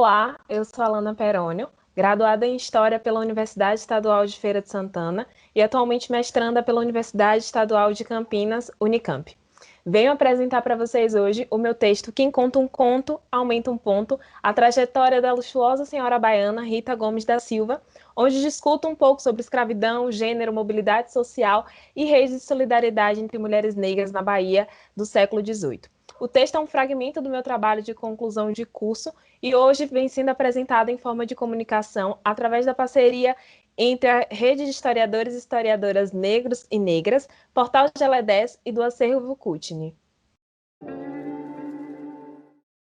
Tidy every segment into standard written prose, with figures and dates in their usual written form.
Olá, eu sou Alana Perônio, graduada em História pela Universidade Estadual de Feira de Santana e atualmente mestranda pela Universidade Estadual de Campinas, Unicamp. Venho apresentar para vocês hoje o meu texto Quem Conta um Conto, Aumenta um Ponto, a trajetória da luxuosa senhora baiana Rita Gomes da Silva, onde discuto um pouco sobre escravidão, gênero, mobilidade social e redes de solidariedade entre mulheres negras na Bahia do século XVIII. O texto é um fragmento do meu trabalho de conclusão de curso e hoje vem sendo apresentado em forma de comunicação através da parceria entre a Rede de Historiadores e Historiadoras Negros e Negras, Portal Gelé 10 e do Acervo Cutne.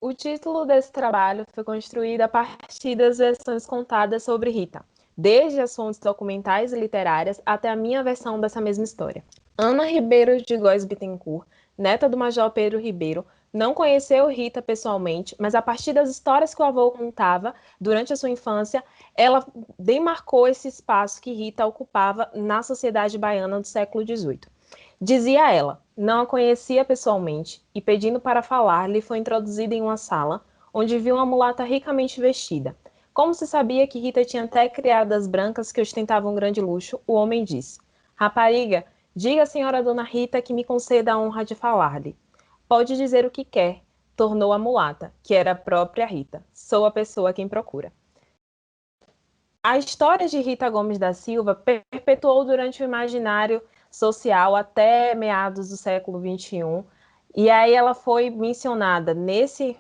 O título desse trabalho foi construído a partir das versões contadas sobre Rita, desde as fontes documentais e literárias até a minha versão dessa mesma história. Ana Ribeiro de Góes Bittencourt, neta do Major Pedro Ribeiro, não conheceu Rita pessoalmente, mas a partir das histórias que o avô contava durante a sua infância, ela demarcou esse espaço que Rita ocupava na sociedade baiana do século XVIII. Dizia ela, não a conhecia pessoalmente e, pedindo para falar, lhe foi introduzida em uma sala, onde viu uma mulata ricamente vestida. Como se sabia que Rita tinha até criadas brancas que ostentavam um grande luxo, o homem disse: Rapariga, diga à senhora dona Rita que me conceda a honra de falar-lhe. Pode dizer o que quer, tornou a mulata, que era a própria Rita. Sou a pessoa quem procura. A história de Rita Gomes da Silva perpetuou durante o imaginário social até meados do século XXI, e aí ela foi mencionada nesse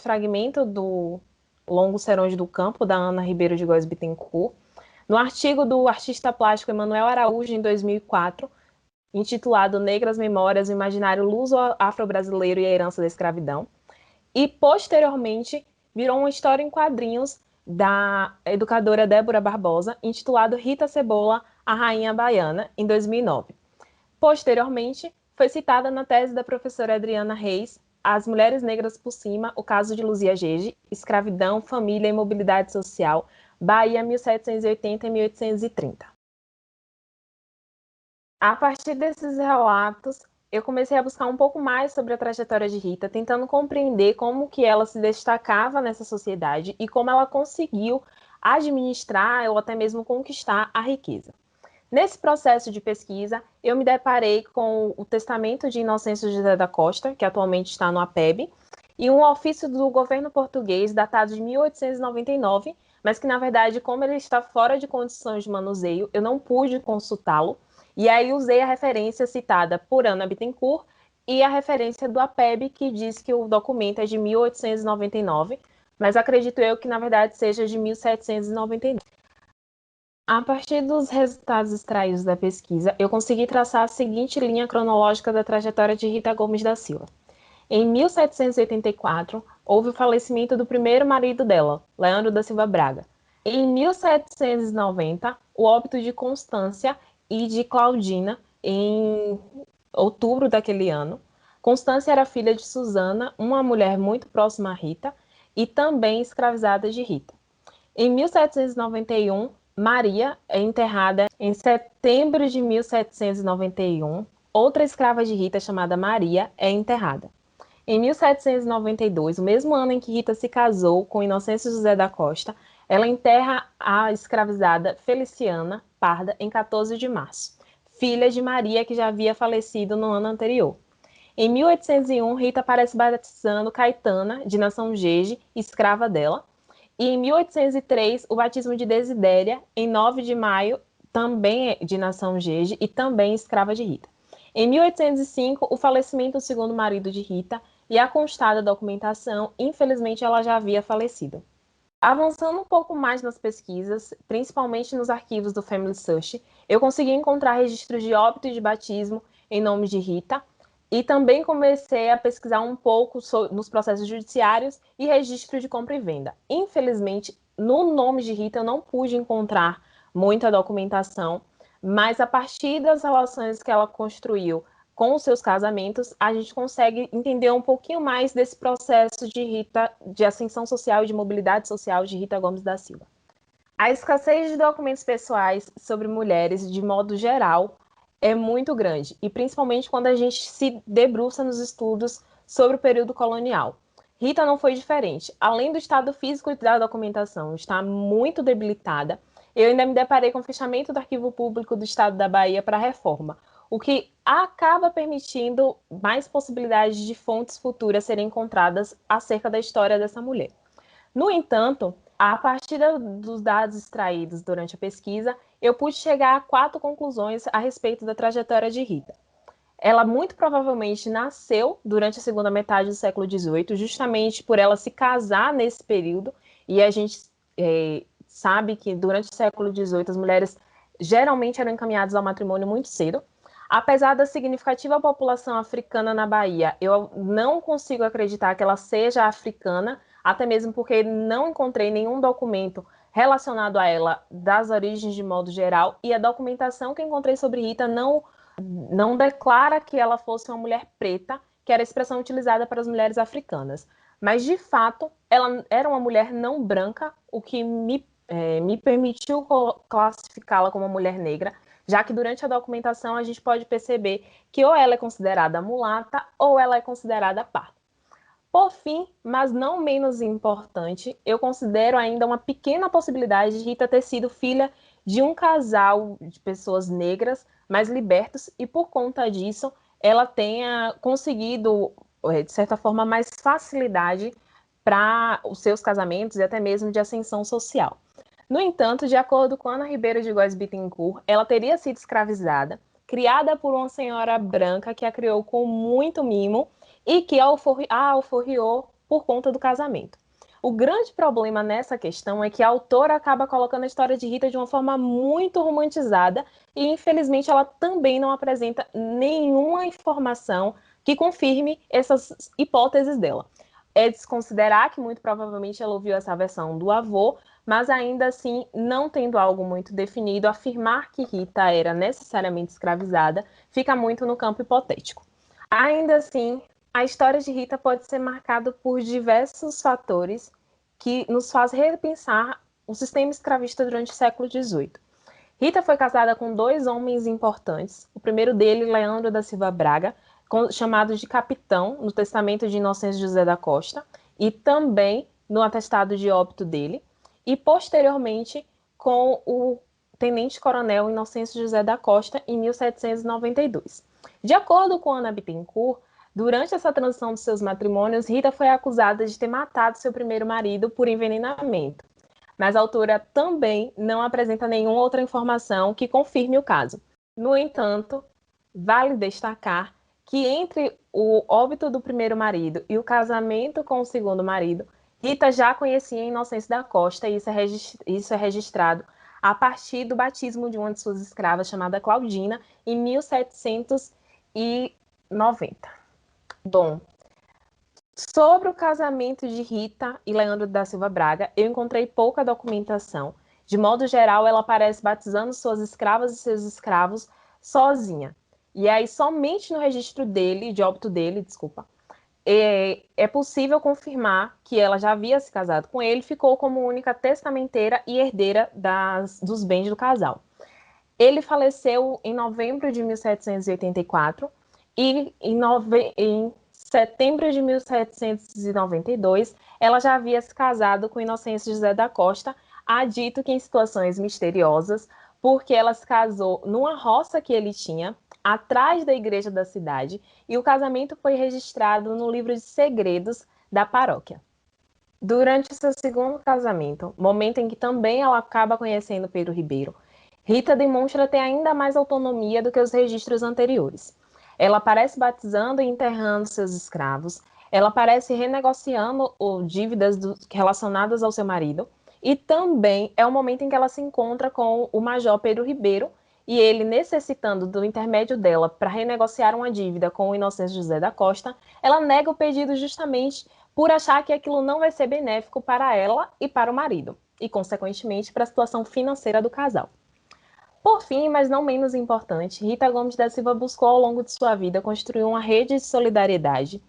fragmento do Longo Serões do Campo, da Ana Ribeiro de Góes Bittencourt, no artigo do artista plástico Emanuel Araújo, em 2004, intitulado Negras Memórias, o Imaginário Luso-Afro-Brasileiro e a Herança da Escravidão, e posteriormente virou uma história em quadrinhos da educadora Débora Barbosa, intitulado Rita Cebola, a Rainha Baiana, em 2009. Posteriormente, foi citada na tese da professora Adriana Reis, As Mulheres Negras por Cima, o caso de Luzia Gege, Escravidão, Família e Mobilidade Social, Bahia 1780 e 1830. A partir desses relatos, eu comecei a buscar um pouco mais sobre a trajetória de Rita, tentando compreender como que ela se destacava nessa sociedade e como ela conseguiu administrar ou até mesmo conquistar a riqueza. Nesse processo de pesquisa, eu me deparei com o Testamento de Inocêncio José da Costa, que atualmente está no APEB, e um ofício do governo português datado de 1899, mas que, na verdade, como ele está fora de condições de manuseio, eu não pude consultá-lo, e aí usei a referência citada por Ana Bittencourt e a referência do APEB, que diz que o documento é de 1899, mas acredito eu que, na verdade, seja de 1799. A partir dos resultados extraídos da pesquisa, eu consegui traçar a seguinte linha cronológica da trajetória de Rita Gomes da Silva. Em 1784, houve o falecimento do primeiro marido dela, Leandro da Silva Braga. Em 1790, o óbito de Constância e de Claudina, em outubro daquele ano. Constância era filha de Susana, uma mulher muito próxima a Rita, e também escravizada de Rita. Em 1791, Maria é enterrada. Em setembro de 1791, outra escrava de Rita, chamada Maria, é enterrada. Em 1792, o mesmo ano em que Rita se casou com Inocêncio José da Costa, ela enterra a escravizada Feliciana Parda em 14 de março, filha de Maria, que já havia falecido no ano anterior. Em 1801, Rita aparece batizando Caetana, de nação Gege, escrava dela. E em 1803, o batismo de Desidéria, em 9 de maio, também de nação Gege e também escrava de Rita. Em 1805, o falecimento do segundo marido de Rita e a constada documentação, infelizmente ela já havia falecido. Avançando um pouco mais nas pesquisas, principalmente nos arquivos do Family Search, eu consegui encontrar registros de óbito e de batismo em nome de Rita, e também comecei a pesquisar um pouco nos processos judiciários e registro de compra e venda. Infelizmente, no nome de Rita eu não pude encontrar muita documentação, mas a partir das relações que ela construiu com os seus casamentos, a gente consegue entender um pouquinho mais desse processo de Rita, de ascensão social e de mobilidade social de Rita Gomes da Silva. A escassez de documentos pessoais sobre mulheres, de modo geral, é muito grande, e principalmente quando a gente se debruça nos estudos sobre o período colonial. Rita não foi diferente. Além do estado físico da documentação estar muito debilitada, eu ainda me deparei com o fechamento do Arquivo Público do Estado da Bahia para a reforma, o que acaba permitindo mais possibilidades de fontes futuras serem encontradas acerca da história dessa mulher. No entanto, a partir dos dados extraídos durante a pesquisa, eu pude chegar a 4 conclusões a respeito da trajetória de Rita. Ela muito provavelmente nasceu durante a segunda metade do século XVIII, justamente por ela se casar nesse período, e a gente sabe que durante o século XVIII as mulheres geralmente eram encaminhadas ao matrimônio muito cedo. Apesar da significativa população africana na Bahia, eu não consigo acreditar que ela seja africana, até mesmo porque não encontrei nenhum documento relacionado a ela das origens de modo geral, e a documentação que encontrei sobre Rita não declara que ela fosse uma mulher preta, que era a expressão utilizada para as mulheres africanas. Mas, de fato, ela era uma mulher não branca, o que me permitiu classificá-la como uma mulher negra, já que durante a documentação a gente pode perceber que ou ela é considerada mulata ou ela é considerada parda. Por fim, mas não menos importante, eu considero ainda uma pequena possibilidade de Rita ter sido filha de um casal de pessoas negras mais libertos e, por conta disso, ela tenha conseguido, de certa forma, mais facilidade para os seus casamentos e até mesmo de ascensão social. No entanto, de acordo com Ana Ribeiro de Góes Bittencourt, ela teria sido escravizada, criada por uma senhora branca que a criou com muito mimo e que a alforriou por conta do casamento. O grande problema nessa questão é que a autora acaba colocando a história de Rita de uma forma muito romantizada e, infelizmente, ela também não apresenta nenhuma informação que confirme essas hipóteses dela. É de se considerar que muito provavelmente ela ouviu essa versão do avô, mas ainda assim, não tendo algo muito definido, afirmar que Rita era necessariamente escravizada fica muito no campo hipotético. Ainda assim, a história de Rita pode ser marcada por diversos fatores que nos fazem repensar o sistema escravista durante o século XVIII. Rita foi casada com 2 homens importantes. O primeiro dele, Leandro da Silva Braga, chamado de capitão no testamento de Inocêncio José da Costa e também no atestado de óbito dele, e posteriormente com o tenente-coronel Inocêncio José da Costa em 1792. De acordo com Ana Bittencourt, durante essa transição dos seus matrimônios, Rita foi acusada de ter matado seu primeiro marido por envenenamento, mas a autora também não apresenta nenhuma outra informação que confirme o caso. No entanto, vale destacar que entre o óbito do primeiro marido e o casamento com o segundo marido, Rita já conhecia Inocêncio da Costa, e isso é registrado a partir do batismo de uma de suas escravas, chamada Claudina, em 1790. Bom, sobre o casamento de Rita e Leandro da Silva Braga, eu encontrei pouca documentação. De modo geral, ela aparece batizando suas escravas e seus escravos sozinha. E aí, somente no registro dele, de óbito dele, é possível confirmar que ela já havia se casado com ele, ficou como única testamenteira e herdeira dos bens do casal. Ele faleceu em novembro de 1784 e em setembro de 1792, ela já havia se casado com Inocêncio José da Costa, há dito que em situações misteriosas, porque ela se casou numa roça que ele tinha, atrás da igreja da cidade, e o casamento foi registrado no livro de segredos da paróquia. Durante seu segundo casamento, momento em que também ela acaba conhecendo Pedro Ribeiro, Rita demonstra ter ainda mais autonomia do que os registros anteriores. Ela aparece batizando e enterrando seus escravos, ela aparece renegociando dívidas relacionadas ao seu marido, e também é o momento em que ela se encontra com o major Pedro Ribeiro, e ele, necessitando do intermédio dela para renegociar uma dívida com o Inocêncio José da Costa, ela nega o pedido justamente por achar que aquilo não vai ser benéfico para ela e para o marido, e, consequentemente, para a situação financeira do casal. Por fim, mas não menos importante, Rita Gomes da Silva buscou ao longo de sua vida construir uma rede de solidariedade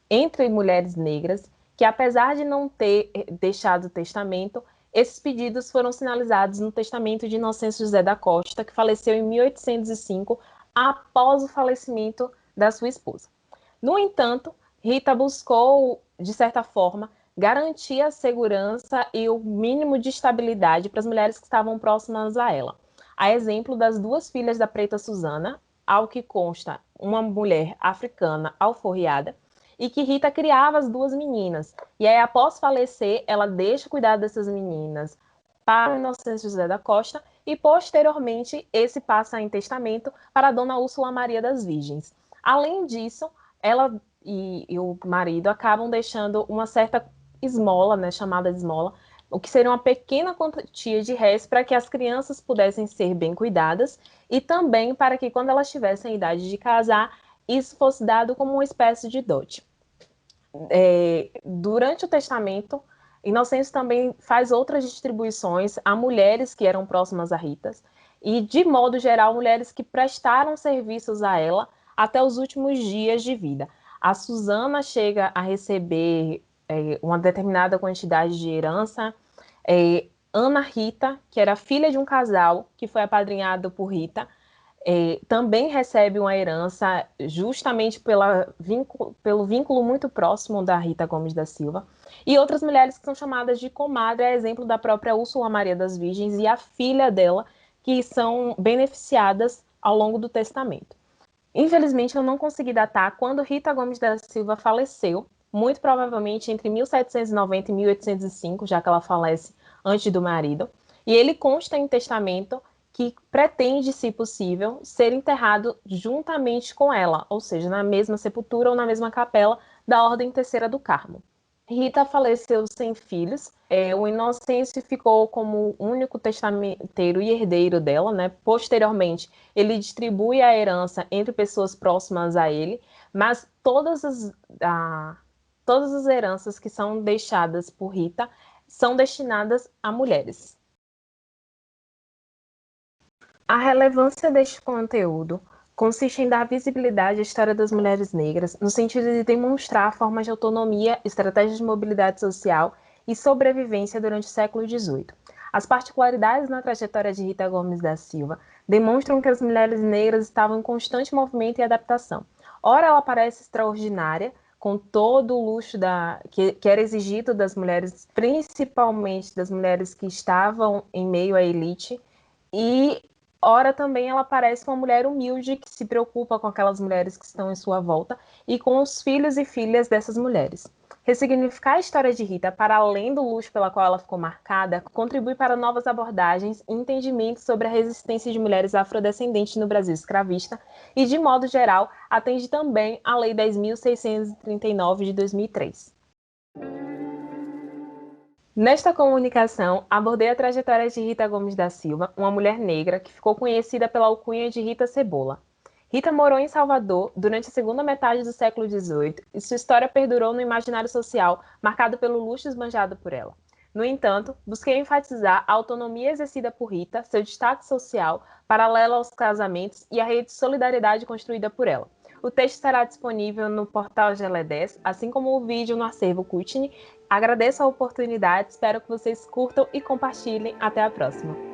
entre mulheres negras que, apesar de não ter deixado testamento, esses pedidos foram sinalizados no testamento de Inocêncio José da Costa, que faleceu em 1805, após o falecimento da sua esposa. No entanto, Rita buscou, de certa forma, garantia a segurança e o mínimo de estabilidade para as mulheres que estavam próximas a ela. A exemplo das duas filhas da preta Susana, ao que consta uma mulher africana alforriada, e que Rita criava as duas meninas. E aí, após falecer, ela deixa cuidar dessas meninas para o Inocêncio José da Costa e, posteriormente, esse passa em testamento para a Dona Úrsula Maria das Virgens. Além disso, ela e o marido acabam deixando uma certa esmola, né, chamada esmola, o que seria uma pequena quantia de réis para que as crianças pudessem ser bem cuidadas e também para que, quando elas tivessem a idade de casar, isso fosse dado como uma espécie de dote. Durante o testamento, Inocêncio também faz outras distribuições a mulheres que eram próximas a Rita e, de modo geral, mulheres que prestaram serviços a ela até os últimos dias de vida. A Susana chega a receber uma determinada quantidade de herança. Ana Rita, que era filha de um casal que foi apadrinhado por Rita, também recebe uma herança justamente pelo vínculo muito próximo da Rita Gomes da Silva, e outras mulheres que são chamadas de comadre, a exemplo da própria Úrsula Maria das Virgens e a filha dela, que são beneficiadas ao longo do testamento. Infelizmente, eu não consegui datar quando Rita Gomes da Silva faleceu, muito provavelmente entre 1790 e 1805, já que ela falece antes do marido, e ele consta em testamento que pretende, se possível, ser enterrado juntamente com ela, ou seja, na mesma sepultura ou na mesma capela da Ordem Terceira do Carmo. Rita faleceu sem filhos. O Inocêncio ficou como único testamenteiro e herdeiro dela, né? Posteriormente, ele distribui a herança entre pessoas próximas a ele, mas todas as heranças que são deixadas por Rita são destinadas a mulheres. A relevância deste conteúdo consiste em dar visibilidade à história das mulheres negras, no sentido de demonstrar formas de autonomia, estratégias de mobilidade social e sobrevivência durante o século XVIII. As particularidades na trajetória de Rita Gomes da Silva demonstram que as mulheres negras estavam em constante movimento e adaptação. Ora, ela parece extraordinária, com todo o luxo que era exigido das mulheres, principalmente das mulheres que estavam em meio à elite, e ora também ela parece uma mulher humilde que se preocupa com aquelas mulheres que estão em sua volta e com os filhos e filhas dessas mulheres. Ressignificar a história de Rita para além do luxo pela qual ela ficou marcada contribui para novas abordagens e entendimentos sobre a resistência de mulheres afrodescendentes no Brasil escravista e, de modo geral, atende também à Lei 10.639 de 2003. Nesta comunicação, abordei a trajetória de Rita Gomes da Silva, uma mulher negra que ficou conhecida pela alcunha de Rita Cebola. Rita morou em Salvador durante a segunda metade do século XVIII e sua história perdurou no imaginário social, marcado pelo luxo esbanjado por ela. No entanto, busquei enfatizar a autonomia exercida por Rita, seu destaque social, paralelo aos casamentos e a rede de solidariedade construída por ela. O texto estará disponível no portal Gelé10, assim como o vídeo no acervo Cutney. Agradeço a oportunidade, espero que vocês curtam e compartilhem. Até a próxima!